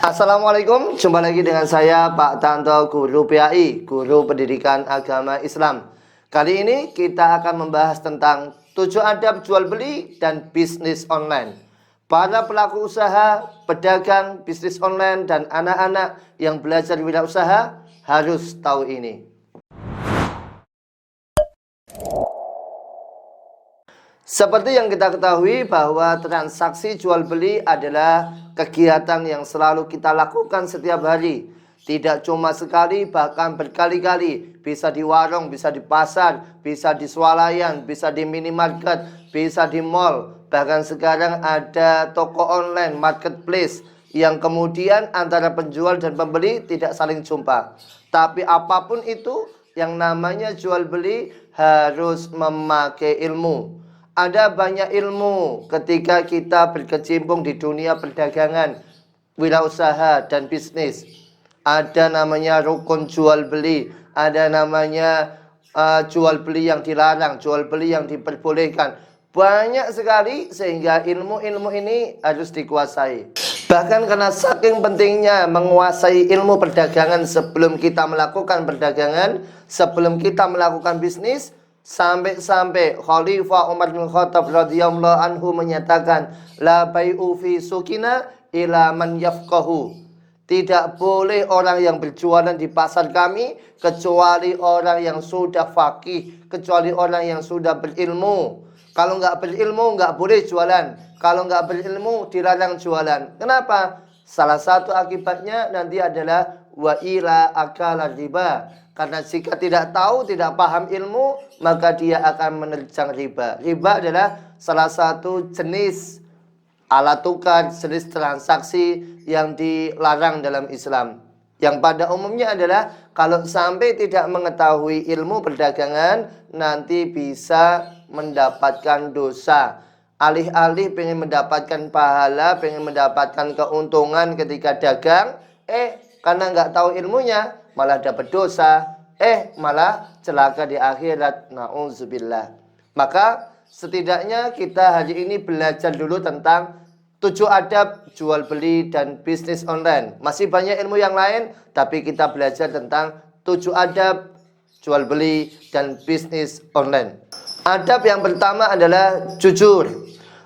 Assalamualaikum, jumpa lagi dengan saya Pak Tanto, Guru PAI, Guru Pendidikan Agama Islam. Kali ini kita akan membahas tentang 7 adab jual beli dan bisnis online. Para pelaku usaha, pedagang, bisnis online, dan anak-anak yang belajar wirausaha harus tahu ini. Seperti yang kita ketahui bahwa transaksi jual beli adalah kegiatan yang selalu kita lakukan setiap hari. Tidak cuma sekali, bahkan berkali-kali. Bisa di warung, bisa di pasar, bisa di swalayan, bisa di minimarket, bisa di mall. Bahkan sekarang ada toko online, marketplace, yang kemudian antara penjual dan pembeli tidak saling jumpa. Tapi apapun itu, yang namanya jual beli harus memakai ilmu. Ada banyak ilmu ketika kita berkecimpung di dunia perdagangan, wirausaha, dan bisnis. Ada namanya rukun jual beli, ada namanya jual beli yang dilarang, jual beli yang diperbolehkan. Banyak sekali sehingga ilmu-ilmu ini harus dikuasai. Bahkan karena saking pentingnya menguasai ilmu perdagangan sebelum kita melakukan perdagangan, sebelum kita melakukan bisnis, sampai Khalifah Umar bin Khattab radhiyallahu anhu menyatakan, la bai'u fi sukina ila man yafqahu. Tidak boleh orang yang berjualan di pasar kami kecuali orang yang sudah faqih, kecuali orang yang sudah berilmu. Kalau nggak berilmu nggak boleh jualan. Kalau nggak berilmu dilarang jualan. Kenapa? Salah satu akibatnya nanti adalah wa ila akala riba. Karena jika tidak tahu, tidak paham ilmu, maka dia akan menerjang riba. Riba adalah salah satu jenis alat tukar, jenis transaksi yang dilarang dalam Islam. Yang pada umumnya adalah kalau sampai tidak mengetahui ilmu perdagangan, nanti bisa mendapatkan dosa. Alih-alih pengen mendapatkan pahala, pengen mendapatkan keuntungan ketika dagang, karena nggak tahu ilmunya, malah dapat dosa, malah celaka di akhirat. Na'udzubillah. Maka setidaknya kita hari ini belajar dulu tentang 7 adab jual beli dan bisnis online. Masih banyak ilmu yang lain, tapi kita belajar tentang 7 adab jual beli dan bisnis online. Adab yang pertama adalah jujur.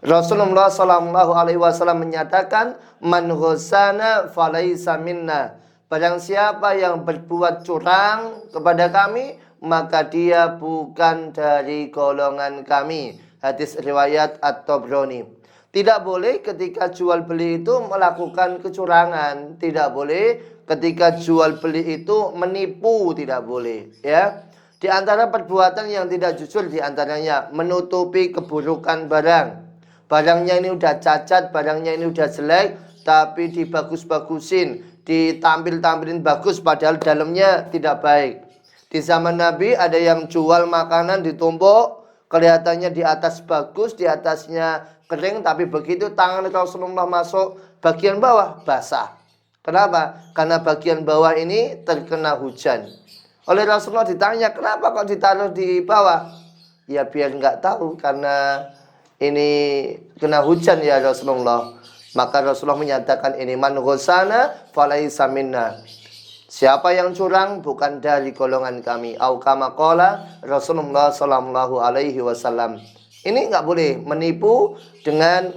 Rasulullah SAW menyatakan, man ghosana falaisa minna. Barang siapa yang berbuat curang kepada kami, maka dia bukan dari golongan kami. Hadis riwayat At-Tabrani. Tidak boleh ketika jual beli itu melakukan kecurangan. Tidak boleh ketika jual beli itu menipu. Tidak boleh. Ya. Di antara perbuatan yang tidak jujur, di antaranya menutupi keburukan barang. Barangnya ini udah cacat, barangnya ini udah jelek, tapi dibagus-bagusin, ditampil-tampilin bagus, padahal dalamnya tidak baik. Di zaman Nabi ada yang jual makanan ditumpuk, kelihatannya di atas bagus, di atasnya kering, tapi begitu tangan Rasulullah masuk bagian bawah basah. Kenapa? Karena bagian bawah ini terkena hujan. Oleh Rasulullah ditanya, kenapa kok ditaruh di bawah? Ya biar nggak tahu, karena ini kena hujan ya Rasulullah. Maka Rasulullah menyatakan ini, man ghosana falaisa minna. Siapa yang curang bukan dari golongan kami. Au kama qala Rasulullah sallallahu alaihi wasallam. Ini enggak boleh menipu dengan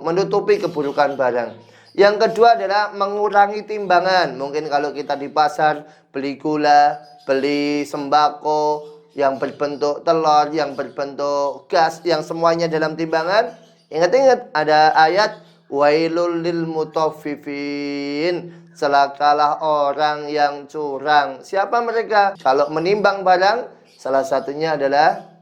menutupi keburukan barang. Yang kedua adalah mengurangi timbangan. Mungkin kalau kita di pasar beli gula, beli sembako yang berbentuk telur, yang berbentuk gas, yang semuanya dalam timbangan. Ingat-ingat ada ayat wailul lil mutaffifin. Celakalah orang yang curang. Siapa mereka? Kalau menimbang barang, salah satunya adalah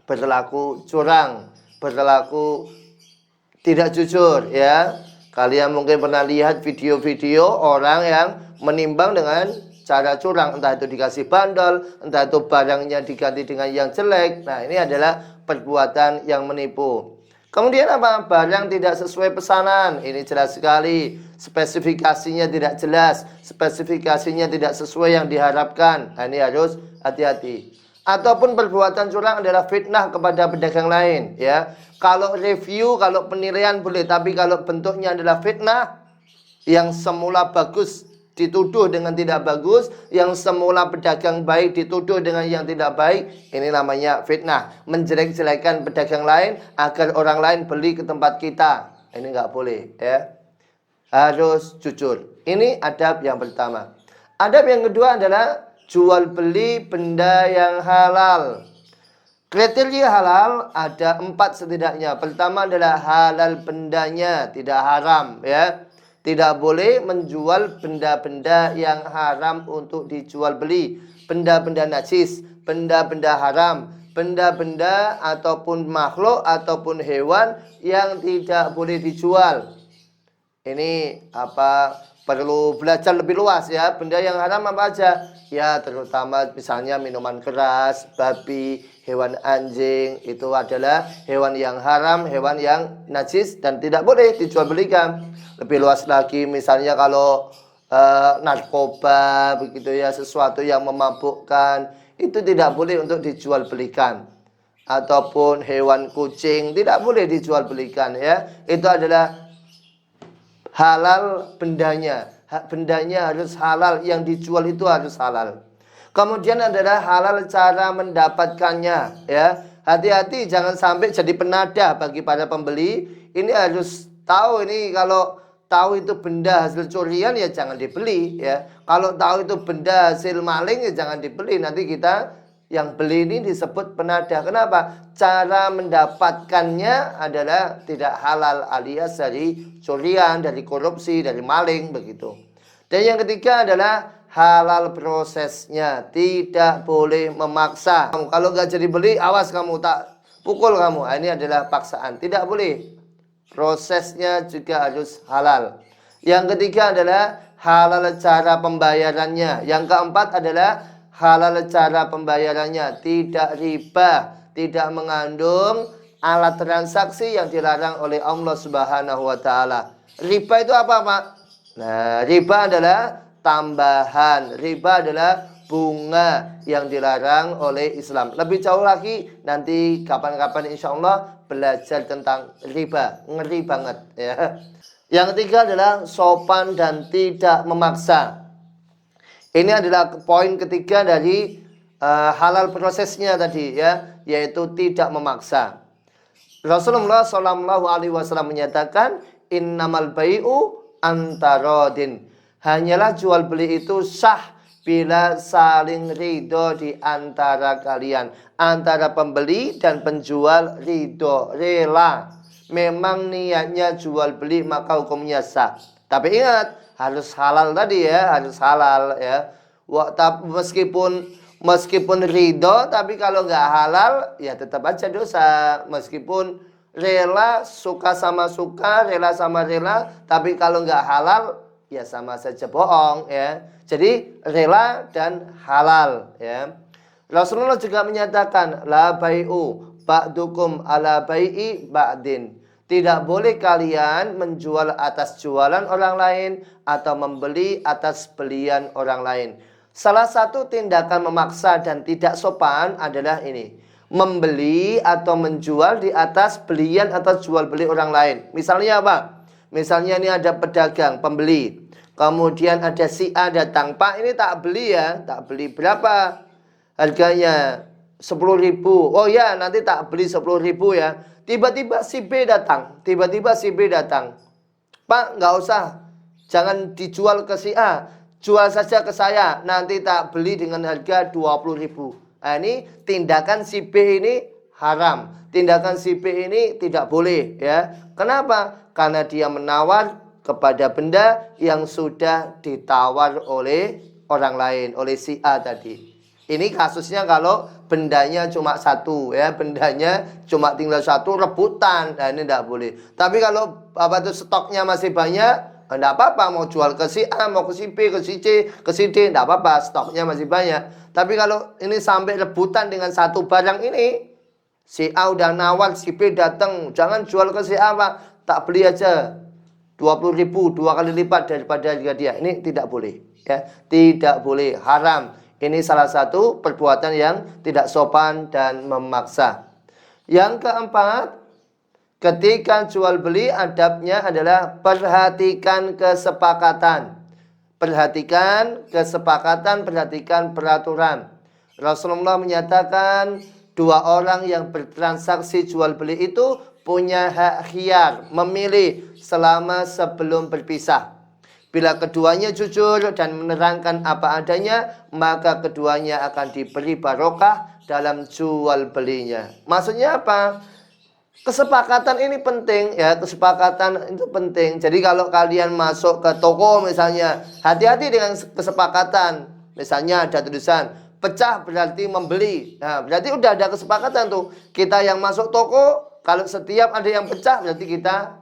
berlaku curang, berlaku tidak jujur, ya. Kalian mungkin pernah lihat video-video orang yang menimbang dengan cara curang, entah itu dikasih bandol, entah itu barangnya diganti dengan yang jelek. Nah, ini adalah perbuatan yang menipu. Kemudian apa? Barang tidak sesuai pesanan. Ini jelas sekali. Spesifikasinya tidak jelas. Spesifikasinya tidak sesuai yang diharapkan. Nah, ini harus hati-hati. Ataupun perbuatan curang adalah fitnah kepada pedagang lain. Ya, kalau review, kalau penilaian boleh. Tapi kalau bentuknya adalah fitnah, Yang semula bagus dituduh dengan tidak bagus, yang semula pedagang baik dituduh dengan yang tidak baik. Ini namanya fitnah, menjelek-jelekan pedagang lain agar orang lain beli ke tempat kita. Ini nggak boleh, ya. Harus jujur. Ini adab yang pertama. Adab yang kedua adalah jual beli benda yang halal. Kriteria halal ada 4 setidaknya. Pertama adalah halal bendanya, tidak haram, ya. Tidak boleh menjual benda-benda yang haram untuk dijual beli. Benda-benda najis, benda-benda haram, benda-benda ataupun makhluk ataupun hewan yang tidak boleh dijual. Ini perlu belajar lebih luas, ya. Benda yang haram apa aja? Ya, terutama misalnya minuman keras, babi, hewan anjing, itu adalah hewan yang haram, hewan yang najis dan tidak boleh dijual belikan. Lebih luas lagi, misalnya kalau narkoba, begitu ya, sesuatu yang memabukkan, itu tidak boleh untuk dijual belikan. Ataupun hewan kucing, tidak boleh dijual belikan, ya. Itu adalah halal bendanya. Bendanya harus halal, yang dijual itu harus halal. Kemudian adalah halal cara mendapatkannya, ya. Hati-hati jangan sampai jadi penadah bagi para pembeli. Ini harus tahu, ini kalau tahu itu benda hasil curian ya jangan dibeli, ya. Kalau tahu itu benda hasil maling ya jangan dibeli. Nanti kita yang beli ini disebut penadah. Kenapa? Cara mendapatkannya adalah tidak halal, alias dari curian, dari korupsi, dari maling, begitu. Dan yang ketiga adalah halal prosesnya, tidak boleh memaksa. Kalau nggak jadi beli, awas kamu, tak pukul kamu. Ini adalah paksaan, tidak boleh. Prosesnya juga harus halal. Yang ketiga adalah halal cara pembayarannya. Yang keempat adalah halal cara pembayarannya, tidak riba, tidak mengandung alat transaksi yang dilarang oleh Allah Subhanahu wa taala. Riba itu apa, Pak? Nah, riba adalah tambahan. Riba adalah bunga yang dilarang oleh Islam. Lebih jauh lagi nanti kapan-kapan insya Allah belajar tentang riba. Ngeri banget, ya. Yang ketiga adalah sopan dan tidak memaksa. Ini adalah poin ketiga dari halal prosesnya tadi, ya, yaitu tidak memaksa. Rasulullah SAW menyatakan innamal bai'u antarodin. Hanyalah jual beli itu sah bila saling ridho di antara kalian. Antara pembeli dan penjual ridho, rela. Memang niatnya jual beli maka hukumnya sah. Tapi ingat, harus halal tadi, ya, harus halal, ya. Meskipun ridho, tapi kalau nggak halal, ya tetap aja dosa. Meskipun rela, suka sama suka, rela sama rela, tapi kalau nggak halal, ya sama saja bohong, ya. Jadi rela dan halal, ya. Rasulullah juga menyatakan la bai'u ba'dukum ala bai'i ba'din. Tidak boleh kalian menjual atas jualan orang lain atau membeli atas belian orang lain. Salah satu tindakan memaksa dan tidak sopan adalah ini. Membeli atau menjual di atas belian atau jual beli orang lain. Misalnya apa? Misalnya ini ada pedagang, pembeli. Kemudian ada si A datang. Pak, ini tak beli, ya. Tak beli berapa? Harganya 10.000. Oh ya, nanti tak beli 10.000, ya. Tiba-tiba si B datang. Pak, nggak usah. Jangan dijual ke si A. Jual saja ke saya. Nanti tak beli dengan harga 20.000. Nah, ini tindakan si B ini haram. Tindakan si B ini tidak boleh, ya. Kenapa? Karena dia menawar kepada benda yang sudah ditawar oleh orang lain, oleh si A tadi. Ini kasusnya kalau bendanya cuma satu, ya, bendanya cuma tinggal satu, rebutan. Nah, ini tidak boleh. Tapi kalau stoknya masih banyak, tidak apa-apa, mau jual ke si A, mau ke si B, ke si C, ke si D, tidak apa-apa, stoknya masih banyak. Tapi kalau ini sampai rebutan dengan satu barang ini, si A udah nawar, si B datang, jangan jual ke si A, Pak, tak beli aja 20.000, 2 kali lipat daripada harga dia. Ini tidak boleh, ya, tidak boleh, haram. Ini salah satu perbuatan yang tidak sopan dan memaksa. Yang keempat, Ketika jual beli adabnya adalah perhatikan kesepakatan. Perhatikan kesepakatan, perhatikan peraturan. Rasulullah menyatakan dua orang yang bertransaksi jual beli itu punya hak khiyar, memilih selama sebelum berpisah. Bila keduanya jujur dan menerangkan apa adanya, maka keduanya akan diberi barokah dalam jual belinya. Maksudnya apa? Kesepakatan ini penting ya, kesepakatan itu penting. Jadi kalau kalian masuk ke toko misalnya, hati-hati dengan kesepakatan. Misalnya ada tulisan pecah berarti membeli. Nah, berarti udah ada kesepakatan tuh. Kita yang masuk toko, kalau setiap ada yang pecah berarti kita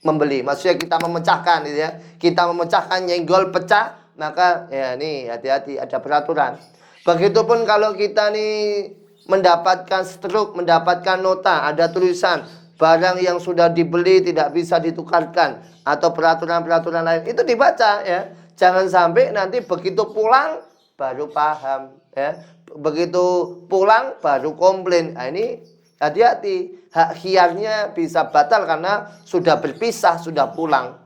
membeli. Maksudnya kita memecahkan gitu ya. Kita memecahkan, nyenggol pecah, maka ya nih hati-hati, ada peraturan. Begitupun kalau kita nih mendapatkan struk, mendapatkan nota, ada tulisan barang yang sudah dibeli tidak bisa ditukarkan atau peraturan-peraturan lain, itu dibaca ya. Jangan sampai nanti begitu pulang baru paham ya. Begitu pulang baru komplain. Nah, ini hati-hati, hak khiyarnya bisa batal karena sudah berpisah, sudah pulang.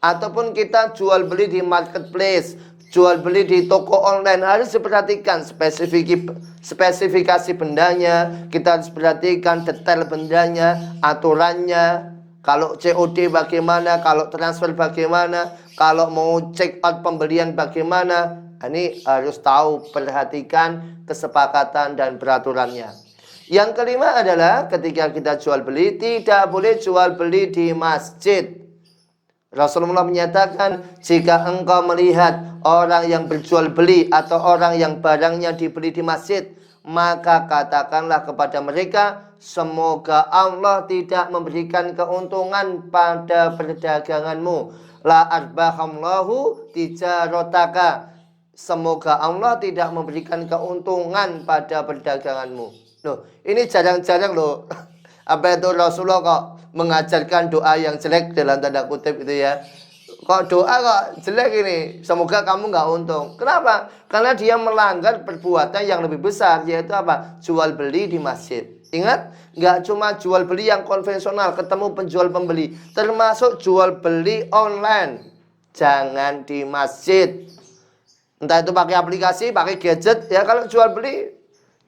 Ataupun kita jual beli di marketplace, jual beli di toko online, harus diperhatikan spesifikasi bendanya, kita harus perhatikan detail bendanya, aturannya. Kalau COD bagaimana, kalau transfer bagaimana, kalau mau check out pembelian bagaimana. Ini harus tahu, perhatikan kesepakatan dan peraturannya. Yang kelima adalah ketika kita jual beli, tidak boleh jual beli di masjid. Rasulullah menyatakan, jika engkau melihat orang yang berjual beli atau orang yang barangnya dibeli di masjid, maka katakanlah kepada mereka, semoga Allah tidak memberikan keuntungan pada perdaganganmu. La arbahamlahu tijarotaka. Semoga Allah tidak memberikan keuntungan pada perdaganganmu. Loh, ini jarang-jarang loh. Apa itu Rasulullah kok mengajarkan doa yang jelek dalam tanda kutip itu ya. Kok doa kok jelek ini, semoga kamu nggak untung. Kenapa? Karena dia melanggar perbuatan yang lebih besar, yaitu apa? Jual beli di masjid. Ingat, nggak cuma jual beli yang konvensional, ketemu penjual pembeli, termasuk jual beli online. Jangan di masjid. Entah itu pakai aplikasi, pakai gadget ya. Kalau jual beli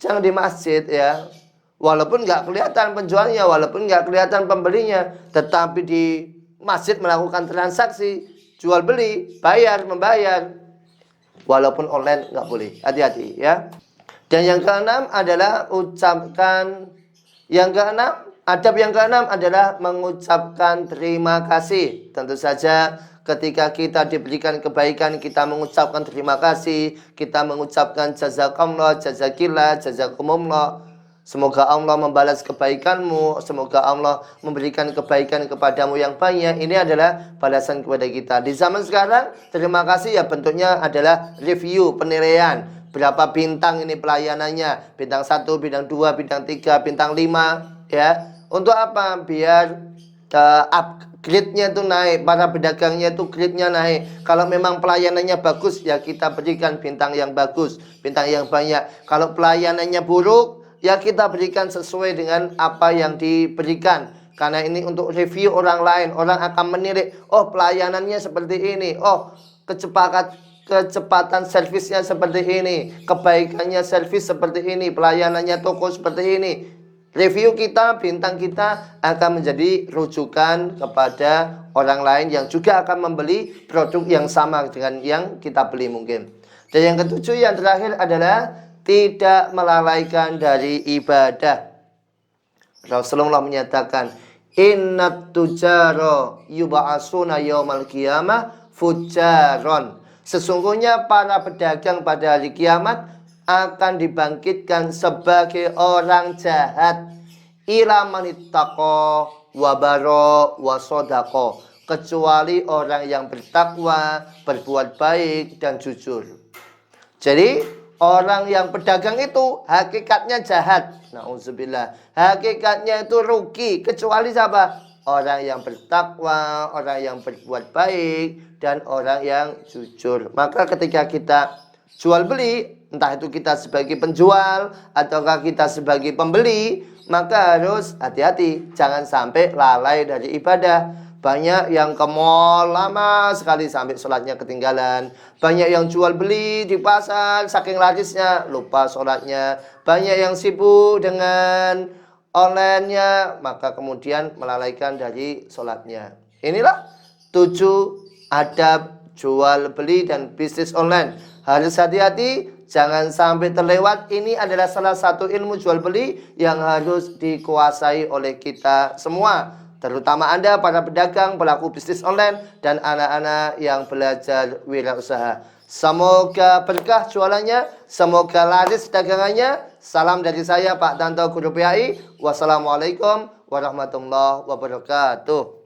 jangan di masjid ya. Walaupun nggak kelihatan penjualnya, walaupun nggak kelihatan pembelinya, tetapi di masjid melakukan transaksi, jual beli, bayar, membayar. Walaupun online nggak boleh, hati-hati ya. Dan yang keenam adalah adab yang keenam adalah mengucapkan terima kasih. Tentu saja ketika kita diberikan kebaikan, kita mengucapkan terima kasih, kita mengucapkan jazakallah, jazakillah, jazakumullah. Semoga Allah membalas kebaikanmu, semoga Allah memberikan kebaikan kepadamu yang banyak. Ini adalah balasan kepada kita. Di zaman sekarang, terima kasih ya bentuknya adalah review, penilaian. Berapa bintang ini pelayanannya? Bintang 1, bintang 2, bintang 3, bintang 5 ya. Untuk apa? Biar upgrade-nya itu naik, para pedagangnya itu grade-nya naik. Kalau memang pelayanannya bagus, ya kita berikan bintang yang bagus, bintang yang banyak. Kalau pelayanannya buruk, ya kita berikan sesuai dengan apa yang diberikan. Karena ini untuk review orang lain. Orang akan menilai, oh pelayanannya seperti ini, oh kecepatan servisnya seperti ini, kebaikannya servis seperti ini, pelayanannya toko seperti ini. Review kita, bintang kita akan menjadi rujukan kepada orang lain yang juga akan membeli produk yang sama dengan yang kita beli mungkin. Dan yang ketujuh, yang terakhir adalah tidak melalaikan dari ibadah. Rasulullah menyatakan, innat tujaro yub'asuna yaumal qiyamah fujaron. Sesungguhnya para pedagang pada hari kiamat akan dibangkitkan sebagai orang jahat. Ila manittaqo wabaro wasodaqo. Kecuali orang yang bertakwa, berbuat baik dan jujur. Jadi orang yang pedagang itu hakikatnya jahat. Nauzubillah. Hakikatnya itu rugi. Kecuali siapa? Orang yang bertakwa, orang yang berbuat baik, dan orang yang jujur. Maka ketika kita jual beli, entah itu kita sebagai penjual, ataukah kita sebagai pembeli, maka harus hati-hati. Jangan sampai lalai dari ibadah. Banyak yang ke mall lama sekali sampai sholatnya ketinggalan. Banyak yang jual beli di pasar, saking larisnya lupa sholatnya. Banyak yang sibuk dengan online-nya, maka kemudian melalaikan dari sholatnya. Inilah 7 adab jual beli dan bisnis online. Harus hati-hati, jangan sampai terlewat. Ini adalah salah satu ilmu jual beli yang harus dikuasai oleh kita semua, terutama Anda para pedagang, pelaku bisnis online, dan anak-anak yang belajar wirausaha. Semoga berkah jualannya, semoga laris dagangannya. Salam dari saya Pak Tanto Guru PAI. Wassalamualaikum warahmatullahi wabarakatuh.